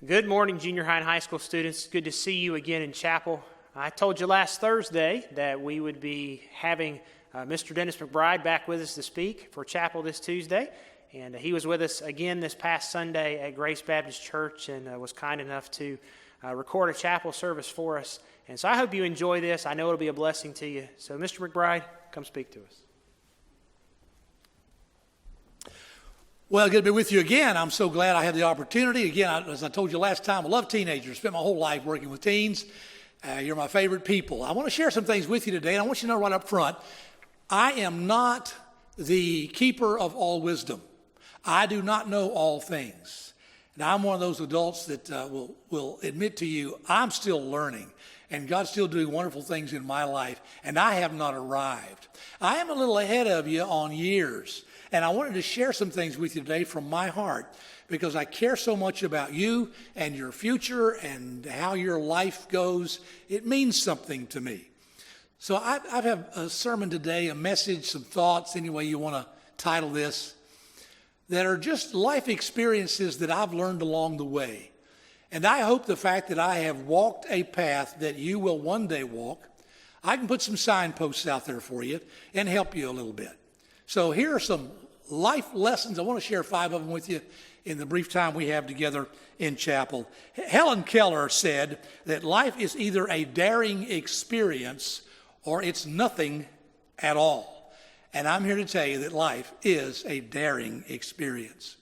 Good morning, junior high and high school students. Good to see you again in chapel. I told you last Thursday that we would be having Mr. Denis McBride back with us to speak for chapel this Tuesday. And he was with us again this past Sunday at Grace Baptist Church and was kind enough to record a chapel service for us. And so I hope you enjoy this. I know it'll be a blessing to you. So Mr. McBride, come speak to us. Well, good to be with you again. I'm so glad I had the opportunity. Again, as I told you last time, I love teenagers. Spent my whole life working with teens. You're my favorite people. I want to share some things with you today, and I want you to know right up front, I am not the keeper of all wisdom. I do not know all things. And I'm one of those adults that will admit to you, I'm still learning, and God's still doing wonderful things in my life, and I have not arrived. I am a little ahead of you on years. And I wanted to share some things with you today from my heart because I care so much about you and your future and how your life goes. It means something to me. So I have a sermon today, a message, some thoughts, any way you want to title this, that are just life experiences that I've learned along the way. And I hope the fact that I have walked a path that you will one day walk, I can put some signposts out there for you and help you a little bit. So here are some life lessons. I want to share 5 of them with you in the brief time we have together in chapel. Helen Keller said that life is either a daring experience or it's nothing at all. And I'm here to tell you that life is a daring experience.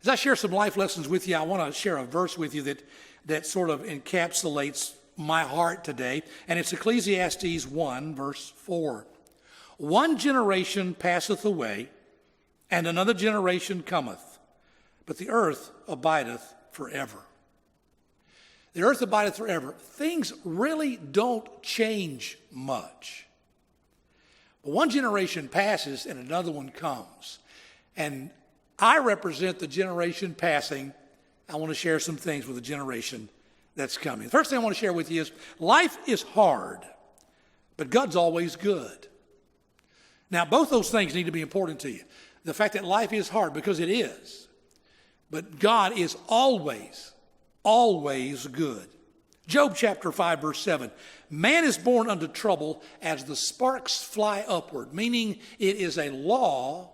As I share some life lessons with you, I want to share a verse with you that sort of encapsulates my heart today. And it's Ecclesiastes 1, verse 4. One generation passeth away, and another generation cometh, but the earth abideth forever. The earth abideth forever. Things really don't change much. But one generation passes and another one comes. And I represent the generation passing. I want to share some things with the generation that's coming. The first thing I want to share with you is life is hard, but God's always good. Now, both those things need to be important to you. The fact that life is hard, because it is. But God is always, always good. Job chapter 5, verse 7. Man is born unto trouble as the sparks fly upward, meaning it is a law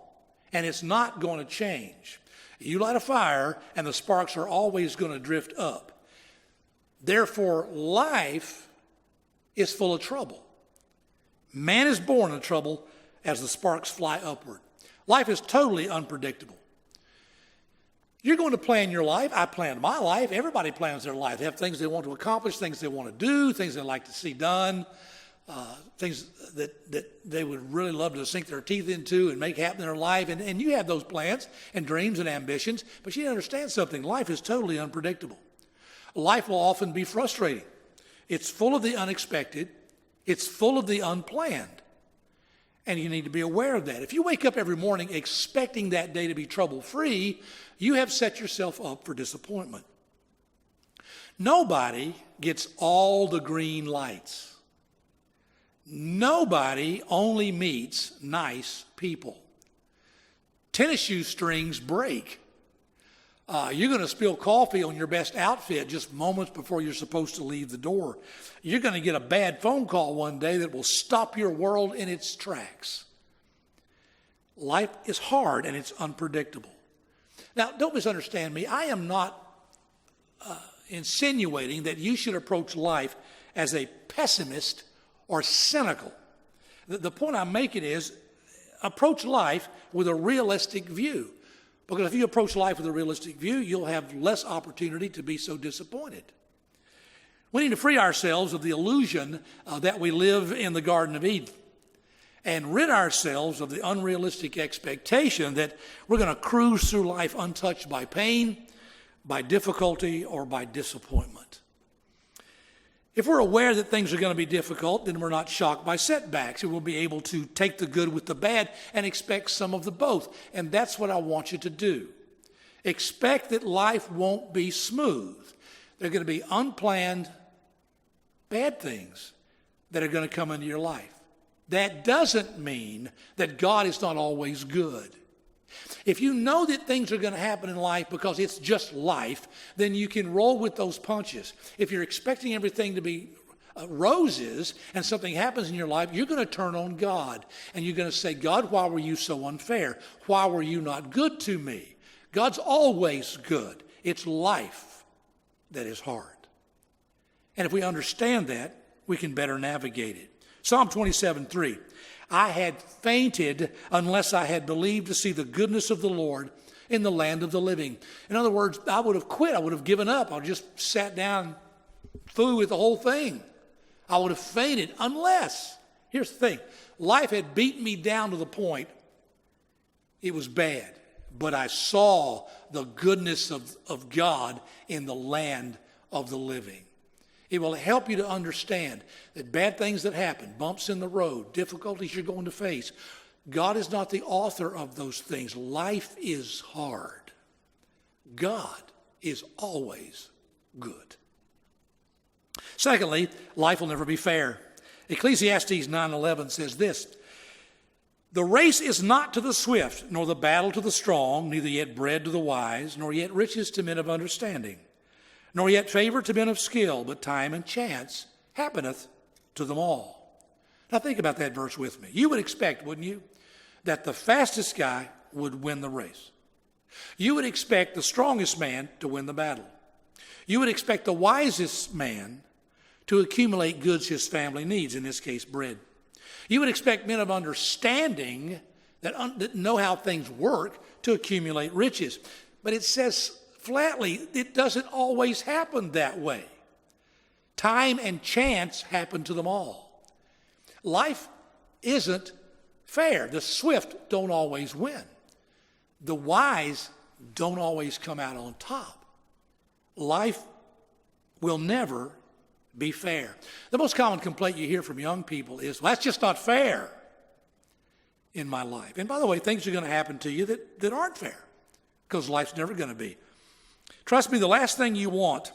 and it's not going to change. You light a fire and the sparks are always going to drift up. Therefore, life is full of trouble. Man is born in trouble as the sparks fly upward. Life is totally unpredictable. You're going to plan your life. I planned my life. Everybody plans their life. They have things they want to accomplish, things they want to do, things they like to see done, things that they would really love to sink their teeth into and make happen in their life. And you have those plans and dreams and ambitions, but you understand something. Life is totally unpredictable. Life will often be frustrating. It's full of the unexpected. It's full of the unplanned. And you need to be aware of that. If you wake up every morning expecting that day to be trouble-free, you have set yourself up for disappointment. Nobody gets all the green lights. Nobody only meets nice people. Tennis shoe strings break. You're going to spill coffee on your best outfit just moments before you're supposed to leave the door. You're going to get a bad phone call one day that will stop your world in its tracks. Life is hard and it's unpredictable. Now, don't misunderstand me. I am not insinuating that you should approach life as a pessimist or cynical. The point I'm making is approach life with a realistic view. Because if you approach life with a realistic view, you'll have less opportunity to be so disappointed. We need to free ourselves of the illusion that we live in the Garden of Eden and rid ourselves of the unrealistic expectation that we're going to cruise through life untouched by pain, by difficulty, or by disappointment. If we're aware that things are going to be difficult, then we're not shocked by setbacks. And we'll be able to take the good with the bad and expect some of the both. And that's what I want you to do. Expect that life won't be smooth. There are going to be unplanned bad things that are going to come into your life. That doesn't mean that God is not always good. If you know that things are going to happen in life because it's just life, then you can roll with those punches. If you're expecting everything to be roses and something happens in your life, you're going to turn on God. And you're going to say, God, why were you so unfair? Why were you not good to me? God's always good. It's life that is hard. And if we understand that, we can better navigate it. Psalm 27:3. I had fainted unless I had believed to see the goodness of the Lord in the land of the living. In other words, I would have quit. I would have given up. I would have just sat down, through with the whole thing. I would have fainted unless, here's the thing, life had beaten me down to the point it was bad. But I saw the goodness of God in the land of the living. It will help you to understand that bad things that happen, bumps in the road, difficulties you're going to face, God is not the author of those things. Life is hard. God is always good. Secondly, life will never be fair. Ecclesiastes 9:11 says this, the race is not to the swift, nor the battle to the strong, neither yet bread to the wise, nor yet riches to men of understanding, nor yet favor to men of skill, but time and chance happeneth to them all. Now think about that verse with me. You would expect, wouldn't you, that the fastest guy would win the race. You would expect the strongest man to win the battle. You would expect the wisest man to accumulate goods his family needs, in this case, bread. You would expect men of understanding that know how things work to accumulate riches. But it says flatly, it doesn't always happen that way. Time and chance happen to them all. Life isn't fair. The swift don't always win. The wise don't always come out on top. Life will never be fair. The most common complaint you hear from young people is, well, that's just not fair in my life. And by the way, things are going to happen to you that aren't fair, because life's never going to be. Trust me, the last thing you want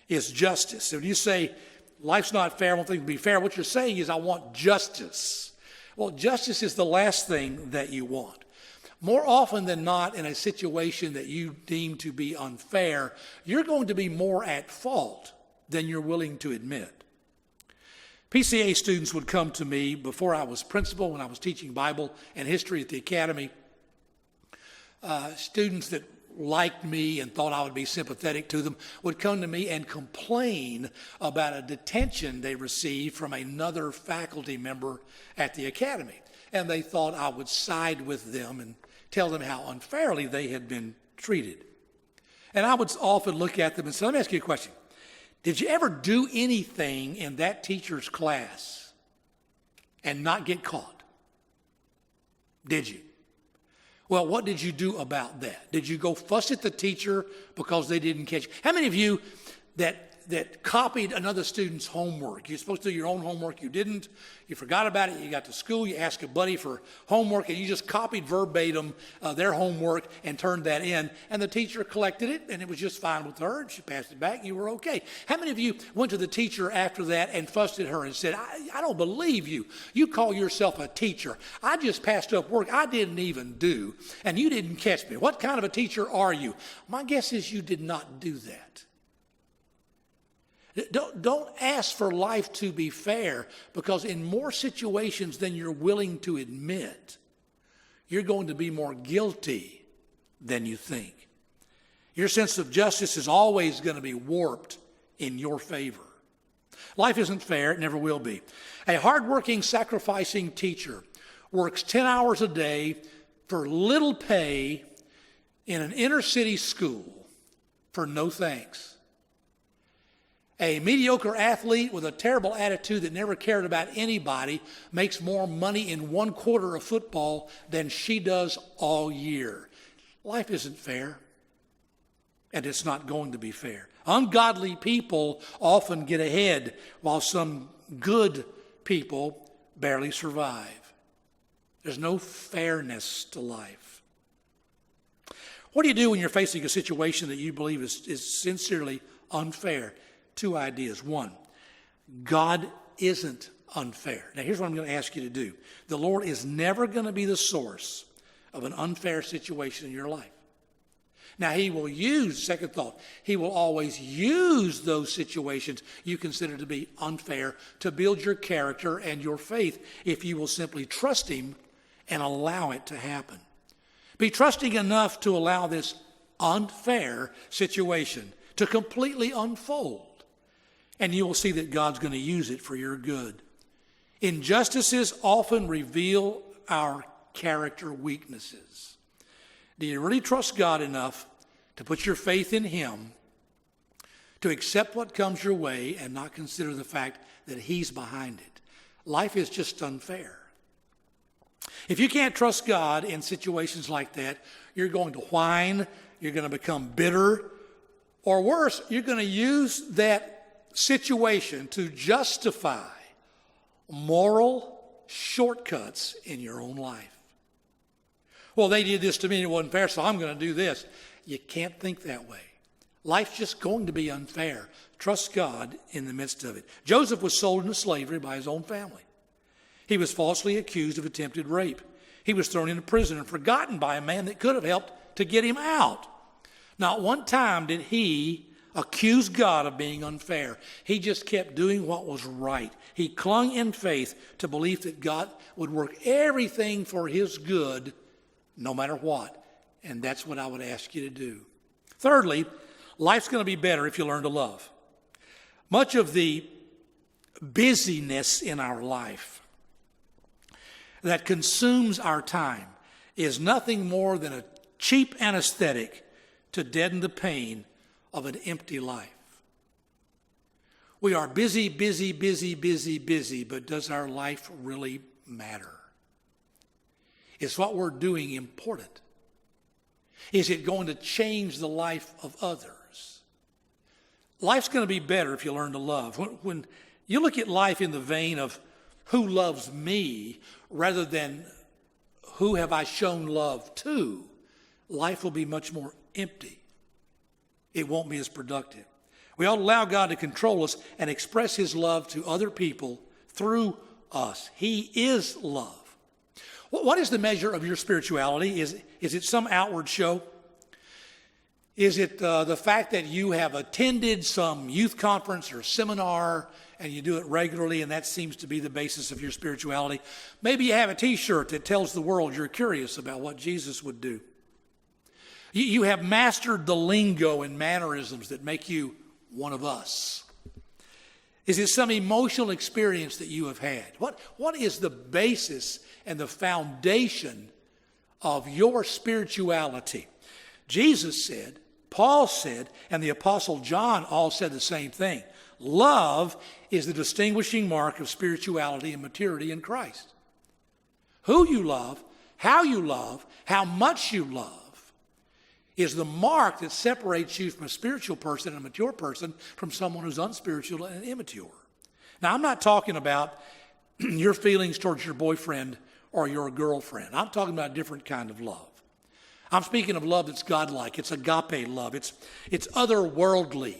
is justice. If you say, life's not fair, I want things to be fair, what you're saying is, I want justice. Well, justice is the last thing that you want. More often than not, in a situation that you deem to be unfair, you're going to be more at fault than you're willing to admit. PCA students would come to me before I was principal, when I was teaching Bible and history at the academy. Students that liked me and thought I would be sympathetic to them would come to me and complain about a detention they received from another faculty member at the academy. And they thought I would side with them and tell them how unfairly they had been treated. And I would often look at them and say, let me ask you a question. Did you ever do anything in that teacher's class and not get caught? Did you? Well, what did you do about that? Did you go fuss at the teacher because they didn't catch you? How many of you that copied another student's homework? You're supposed to do your own homework. You didn't. You forgot about it. You got to school. You asked a buddy for homework, and you just copied verbatim their homework and turned that in. And the teacher collected it, and it was just fine with her. And she passed it back, and you were okay. How many of you went to the teacher after that and fussed at her and said, I don't believe you. You call yourself a teacher. I just passed up work I didn't even do, and you didn't catch me. What kind of a teacher are you? My guess is you did not do that. Don't ask for life to be fair, because in more situations than you're willing to admit, you're going to be more guilty than you think. Your sense of justice is always going to be warped in your favor. Life isn't fair. It never will be. A hardworking, sacrificing teacher works 10 hours a day for little pay in an inner city school for no thanks. A mediocre athlete with a terrible attitude that never cared about anybody makes more money in 1 quarter of football than she does all year. Life isn't fair, and it's not going to be fair. Ungodly people often get ahead, while some good people barely survive. There's no fairness to life. What do you do when you're facing a situation that you believe is sincerely unfair? 2 ideas. 1, God isn't unfair. Now, here's what I'm going to ask you to do. The Lord is never going to be the source of an unfair situation in your life. Now, he will use, second thought, he will always use those situations you consider to be unfair to build your character and your faith if you will simply trust him and allow it to happen. Be trusting enough to allow this unfair situation to completely unfold, and you will see that God's going to use it for your good. Injustices often reveal our character weaknesses. Do you really trust God enough to put your faith in him, to accept what comes your way and not consider the fact that he's behind it? Life is just unfair. If you can't trust God in situations like that, you're going to whine, you're going to become bitter, or worse, you're going to use that situation to justify moral shortcuts in your own life. Well, they did this to me and it wasn't fair, so I'm going to do this. You can't think that way. Life's just going to be unfair. Trust God in the midst of it. Joseph was sold into slavery by his own family. He was falsely accused of attempted rape. He was thrown into prison and forgotten by a man that could have helped to get him out. Not one time did he accuse God of being unfair. He just kept doing what was right. He clung in faith to belief that God would work everything for his good, no matter what. And that's what I would ask you to do. Thirdly, life's going to be better if you learn to love. Much of the busyness in our life that consumes our time is nothing more than a cheap anesthetic to deaden the pain of an empty life. We are busy, but does our life really matter? Is what we're doing important? Is it going to change the life of others? Life's going to be better if you learn to love. When you look at life in the vein of who loves me rather than who have I shown love to, life will be much more empty. It won't be as productive. We ought to allow God to control us and express his love to other people through us. He is love. What is the measure of your spirituality? Is it some outward show? Is it the fact that you have attended some youth conference or seminar and you do it regularly and that seems to be the basis of your spirituality? Maybe you have a t-shirt that tells the world you're curious about what Jesus would do. You have mastered the lingo and mannerisms that make you one of us. Is it some emotional experience that you have had? What is the basis and the foundation of your spirituality? Jesus said, Paul said, and the Apostle John all said the same thing. Love is the distinguishing mark of spirituality and maturity in Christ. Who you love, how much you love, is the mark that separates you from a spiritual person and a mature person from someone who's unspiritual and immature. Now, I'm not talking about your feelings towards your boyfriend or your girlfriend. I'm talking about a different kind of love. I'm speaking of love that's godlike. It's agape love. It's otherworldly.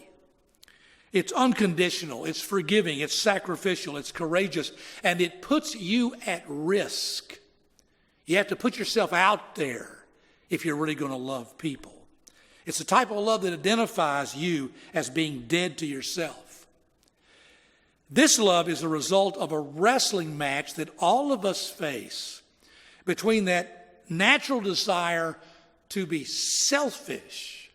It's unconditional. It's forgiving. It's sacrificial. It's courageous. And it puts you at risk. You have to put yourself out there if you're really going to love people. It's the type of love that identifies you as being dead to yourself. This love is a result of a wrestling match that all of us face between that natural desire to be selfish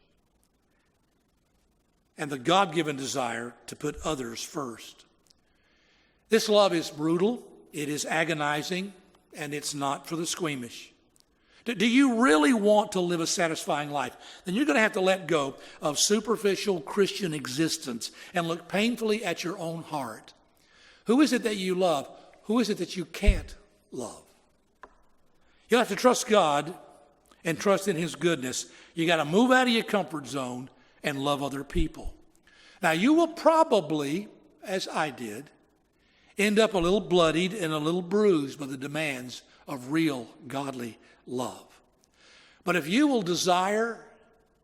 and the God-given desire to put others first. This love is brutal, it is agonizing, and it's not for the squeamish. Do you really want to live a satisfying life? Then you're going to have to let go of superficial Christian existence and look painfully at your own heart. Who is it that you love? Who is it that you can't love? You'll have to trust God and trust in his goodness. You got to move out of your comfort zone and love other people. Now, you will probably, as I did, end up a little bloodied and a little bruised by the demands of real godly love. But if you will desire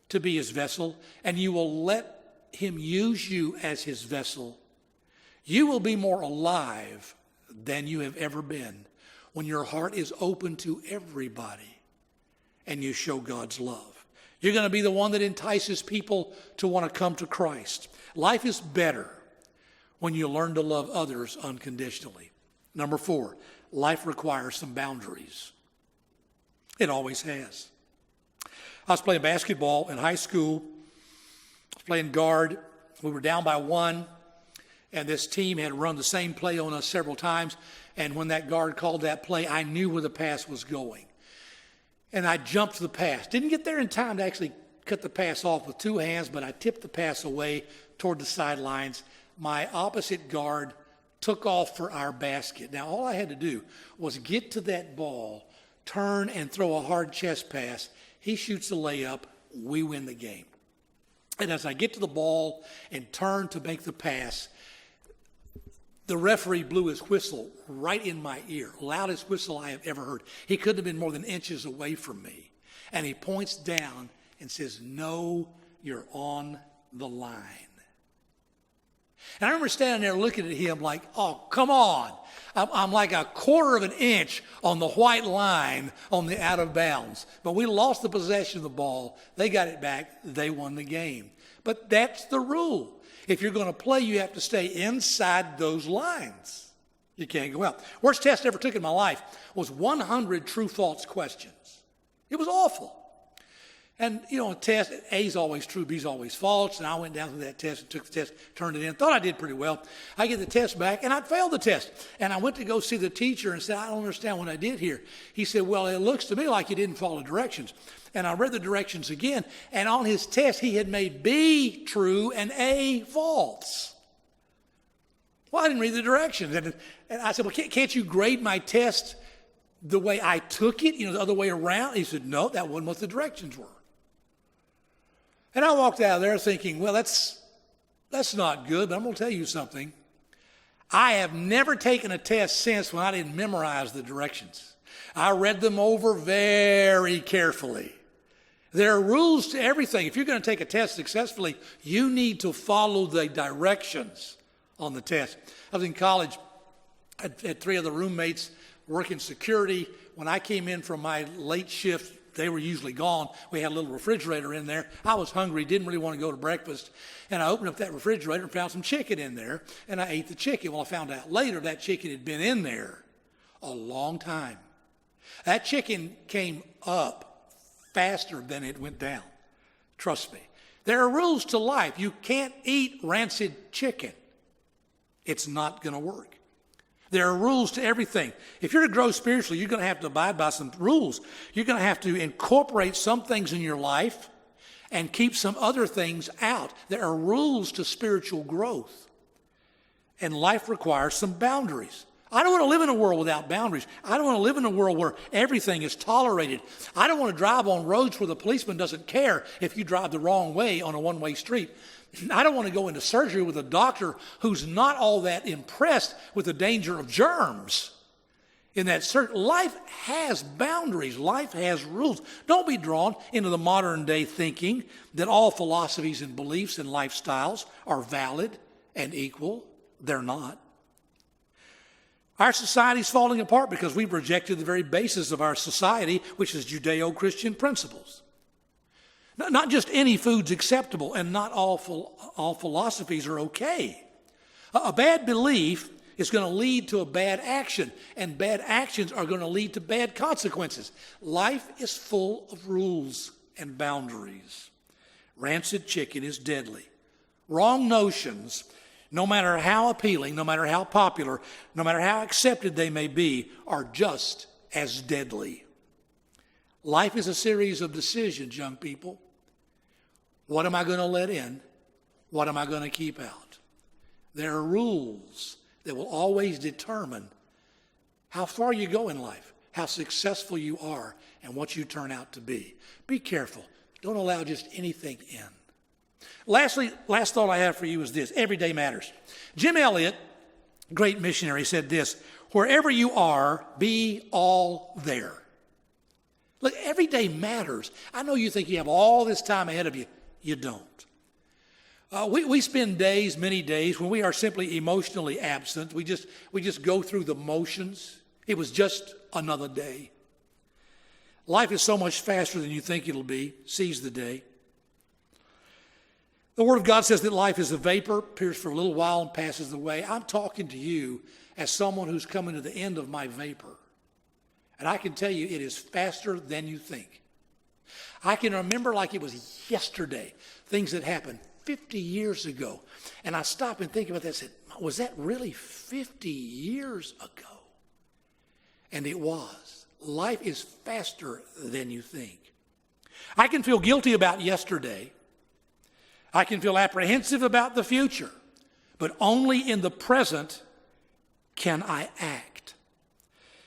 to be his vessel and you will let him use you as his vessel, you will be more alive than you have ever been when your heart is open to everybody and you show God's love. You're going to be the one that entices people to want to come to Christ. Life is better when you learn to love others unconditionally. Number 4, life requires some boundaries. It always has. I was playing basketball in high school. I was playing guard. We were down by 1, and this team had run the same play on us several times. And when that guard called that play, I knew where the pass was going. And I jumped the pass. Didn't get there in time to actually cut the pass off with 2 hands, but I tipped the pass away toward the sidelines. My opposite guard took off for our basket. Now, all I had to do was get to that ball, turn and throw a hard chest pass. He shoots a layup. We win the game. And as I get to the ball and turn to make the pass, the referee blew his whistle right in my ear, loudest whistle I have ever heard. He couldn't have been more than inches away from me. And he points down and says, "No, you're on the line." And I remember standing there looking at him like, oh, come on. I'm like a quarter of an inch on the white line on the out of bounds. But we lost the possession of the ball. They got it back. They won the game. But that's the rule. If you're going to play, you have to stay inside those lines. You can't go out. Worst test I ever took in my life was 100 true-false questions. It was awful. And, a test, A's always true, B's always false. And I went down through that test and took the test, turned it in, thought I did pretty well. I get the test back, and I'd failed the test. And I went to go see the teacher and said, "I don't understand what I did here." He said, "Well, it looks to me like you didn't follow directions." And I read the directions again, and on his test, he had made B true and A false. Well, I didn't read the directions. And I said, "Well, can't you grade my test the way I took it, the other way around?" He said, "No, that wasn't what the directions were." And I walked out of there thinking, well, that's not good, but I'm going to tell you something. I have never taken a test since when I didn't memorize the directions. I read them over very carefully. There are rules to everything. If you're going to take a test successfully, you need to follow the directions on the test. I was in college. I had 3 other roommates working security. When I came in from my late shift, they were usually gone. We had a little refrigerator in there. I was hungry, didn't really want to go to breakfast. And I opened up that refrigerator and found some chicken in there. And I ate the chicken. Well, I found out later that chicken had been in there a long time. That chicken came up faster than it went down. Trust me. There are rules to life. You can't eat rancid chicken. It's not going to work. There are rules to everything. If you're to grow spiritually, you're going to have to abide by some rules. You're going to have to incorporate some things in your life and keep some other things out. There are rules to spiritual growth. And life requires some boundaries. I don't want to live in a world without boundaries. I don't want to live in a world where everything is tolerated. I don't want to drive on roads where the policeman doesn't care if you drive the wrong way on a one-way street. I don't want to go into surgery with a doctor who's not all that impressed with the danger of germs. In that life has boundaries. Life has rules. Don't be drawn into the modern day thinking that all philosophies and beliefs and lifestyles are valid and equal. They're not. Our society's falling apart because we've rejected the very basis of our society, which is Judeo-Christian principles. Not just any food's acceptable, and not all philosophies are okay. A bad belief is going to lead to a bad action, and bad actions are going to lead to bad consequences. Life is full of rules and boundaries. Rancid chicken is deadly. Wrong notions, no matter how appealing, no matter how popular, no matter how accepted they may be, are just as deadly. Life is a series of decisions, young people. What am I going to let in? What am I going to keep out? There are rules that will always determine how far you go in life, how successful you are, and what you turn out to be. Be careful. Don't allow just anything in. Lastly, last thought I have for you is this: every day matters. Jim Elliot, great missionary, said this: wherever you are, be all there. Look, every day matters. I know you think you have all this time ahead of you. You don't. We spend days, many days, when we are simply emotionally absent. We just go through the motions. It was just another day. Life is so much faster than you think it'll be. Seize the day. The Word of God says that life is a vapor, appears for a little while and passes away. I'm talking to you as someone who's coming to the end of my vapor. And I can tell you it is faster than you think. I can remember like it was yesterday, things that happened 50 years ago. And I stop and think about that and said, was that really 50 years ago? And it was. Life is faster than you think. I can feel guilty about yesterday. I can feel apprehensive about the future. But only in the present can I act.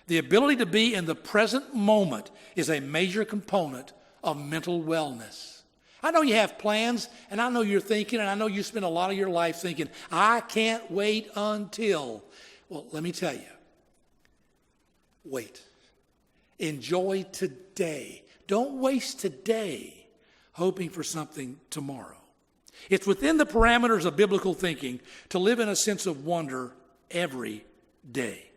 The ability to be in the present moment is a major component of mental wellness. I know you have plans, and I know you're thinking, and I know you spend a lot of your life thinking, I can't wait until. Well, let me tell you, wait. Enjoy today. Don't waste today hoping for something tomorrow. It's within the parameters of biblical thinking to live in a sense of wonder every day.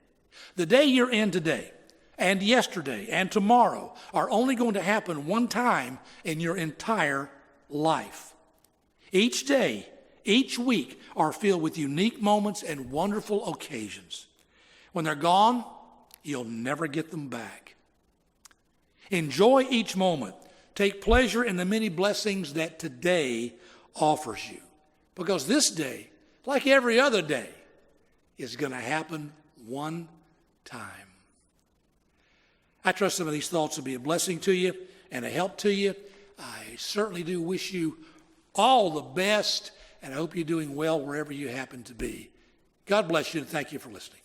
The day you're in today and yesterday and tomorrow are only going to happen one time in your entire life. Each day, each week are filled with unique moments and wonderful occasions. When they're gone, you'll never get them back. Enjoy each moment. Take pleasure in the many blessings that today offers you. Because this day, like every other day, is going to happen one time. I trust some of these thoughts will be a blessing to you and a help to you. I certainly do wish you all the best, and I hope you're doing well wherever you happen to be. God bless you, and thank you for listening.